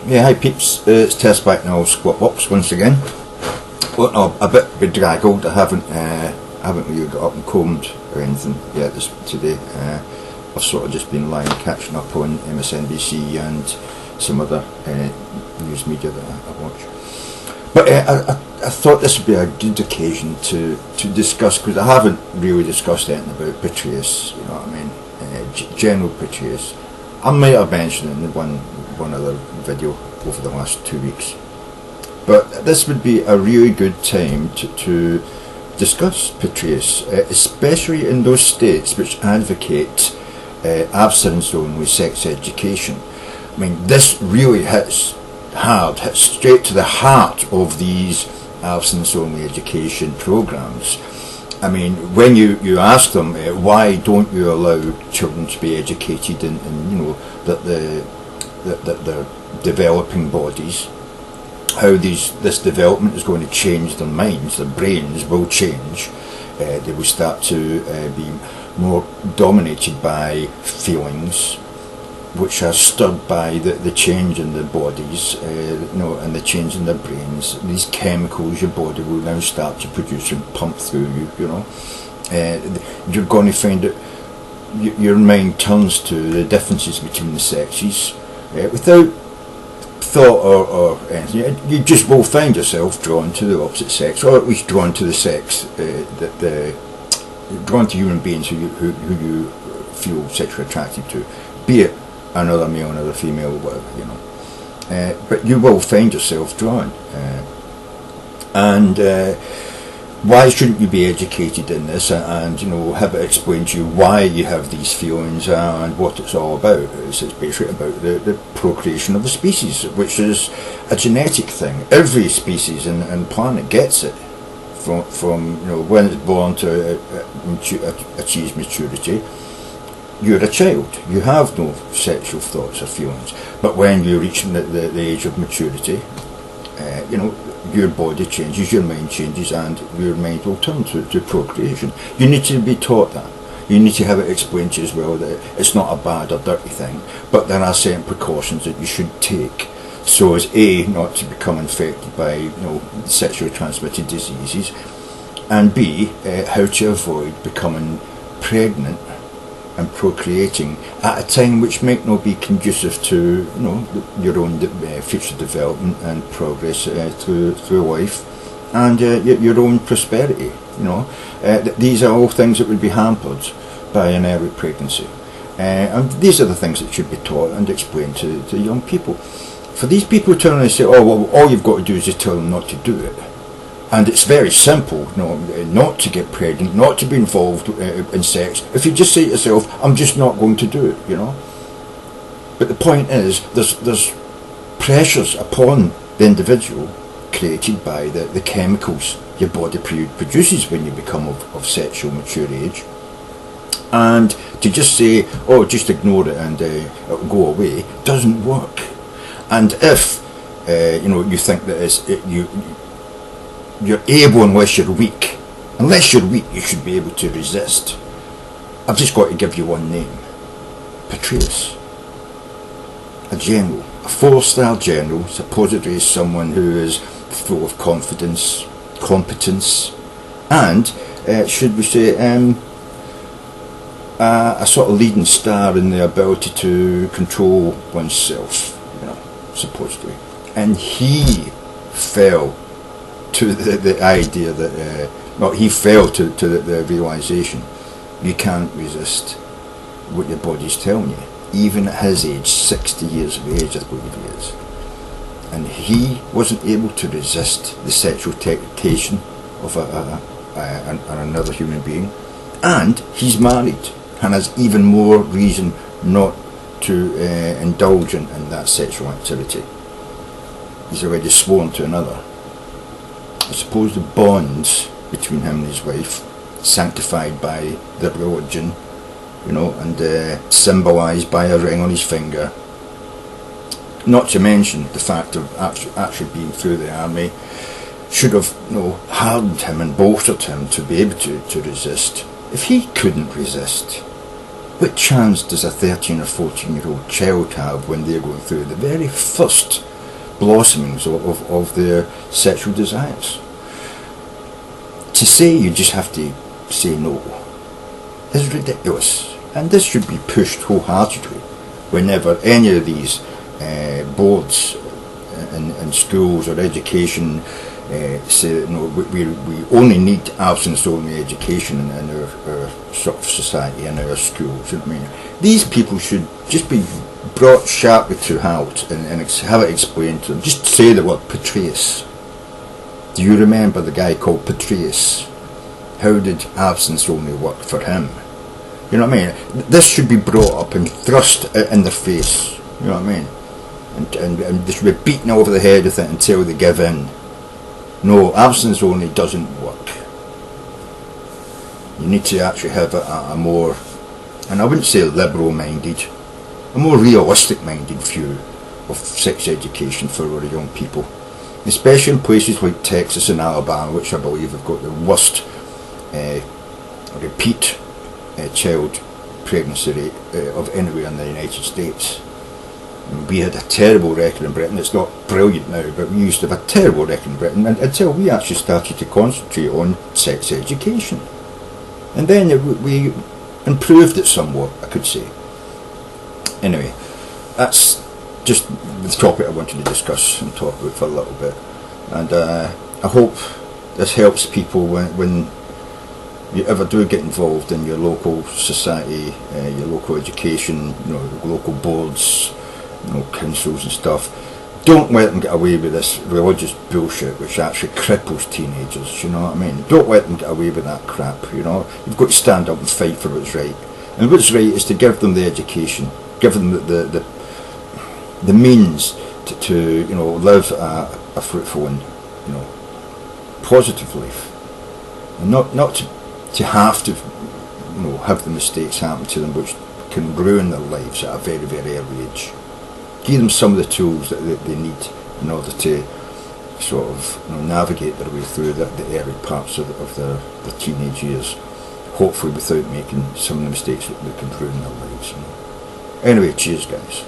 Yeah, hi peeps, it's Tersse back now, Squat Box once again. Well, no, a bit bedraggled. I haven't really got up and combed or anything yet today. I've sort of just been lying catching up on MSNBC and some other news media that I watch. But I thought this would be a good occasion to discuss, because I haven't really discussed anything about Petraeus, you know what I mean, General Petraeus. I might have mentioned it in one other video over the last 2 weeks. But this would be a really good time to discuss Petraeus, especially in those states which advocate abstinence-only sex education. I mean, this really hits straight to the heart of these abstinence-only education programs. I mean, when you ask them why don't you allow children to be educated in you know, that the developing bodies, how this development is going to change their minds, their brains will change, they will start to be more dominated by feelings which are stirred by the change in their bodies, you know, and the change in their brains. These chemicals your body will now start to produce and pump through you, you know. You're going to find that your mind turns to the differences between the sexes without thought or anything. You just will find yourself drawn to the opposite sex, or at least drawn to the sex drawn to human beings who you feel sexually attracted to, be it another male, another female, whatever, you know. But you will find yourself drawn, and why shouldn't you be educated in this, and you know, have it explained to you why you have these feelings and what it's all about. It's basically about the procreation of the species, which is a genetic thing. Every species in the planet gets it from you know, when it's born to achieve maturity. You're a child, you have no sexual thoughts or feelings, but when you reach the age of maturity, you know, your body changes, your mind changes, and your mind will turn to procreation. You need to be taught that. You need to have it explained to you as well that it's not a bad or dirty thing, but there are certain precautions that you should take so as A, not to become infected by, you know, sexually transmitted diseases, and B, how to avoid becoming pregnant and procreating at a time which might not be conducive to, you know, your own future development and progress through life, and your own prosperity. You know, these are all things that would be hampered by an early pregnancy, and these are the things that should be taught and explained to young people. For these people to turn and say, "Oh well, all you've got to do is just tell them not to do it," and it's very simple, you know, not to get pregnant, not to be involved in sex. If you just say to yourself, "I'm just not going to do it," you know. But the point is, there's pressures upon the individual created by the chemicals your body produces when you become of sexual mature age. And to just say, "Oh, just ignore it and it'll go away," doesn't work. And if you know, you think that you're able, unless you're weak. Unless you're weak, you should be able to resist. I've just got to give you one name. Petraeus. A general. A 4-star general, supposedly someone who is full of confidence, competence, and, should we say, a sort of leading star in the ability to control oneself, you know, supposedly. And he fell to the idea that, well, he fell to the realisation you can't resist what your body's telling you, even at his age, 60 years of age I believe he is. And he wasn't able to resist the sexual temptation of another human being, and he's married and has even more reason not to indulge in that sexual activity. He's already sworn to another. I suppose the bonds between him and his wife, sanctified by their religion, you know, and symbolised by a ring on his finger, not to mention the fact of actually being through the army, should have, you know, hardened him and bolstered him to be able to resist. If he couldn't resist, what chance does a 13 or 14-year-old child have when they're going through the very first blossomings of their sexual desires. To say you just have to say no is ridiculous, and this should be pushed wholeheartedly whenever any of these boards in schools or education say that no, we only need abstinence-only education in our sort of society, in our schools. You know what I mean? These people should just be brought sharply to halt and have it explained to them. Just say the word Petraeus. Do you remember the guy called Petraeus? How did abstinence only work for him? You know what I mean? This should be brought up and thrust in their face. You know what I mean? And they should be beaten over the head with it until they give in. No, abstinence only doesn't work. You need to actually have a more, and I wouldn't say liberal-minded, a more realistic-minded view of sex education for our young people, especially in places like Texas and Alabama, which I believe have got the worst repeat child pregnancy rate of anywhere in the United States. We had a terrible record in Britain. It's not brilliant now, but we used to have a terrible record in Britain until we actually started to concentrate on sex education. And then we improved it somewhat, I could say. Anyway, that's just the topic I wanted to discuss and talk about for a little bit. And I hope this helps people when you ever do get involved in your local society, your local education, local boards, councils and stuff. Don't let them get away with this religious bullshit which actually cripples teenagers, you know what I mean? Don't let them get away with that crap, You've got to stand up and fight for what's right. And what's right is to give them the education, give them the means to live a fruitful and positive life. And not to have to have the mistakes happen to them which can ruin their lives at a very, very early age. Give them some of the tools that they need in order to sort of navigate their way through the early parts of their teenage years, hopefully without making some of the mistakes that can ruin their lives. Anyway, cheers guys.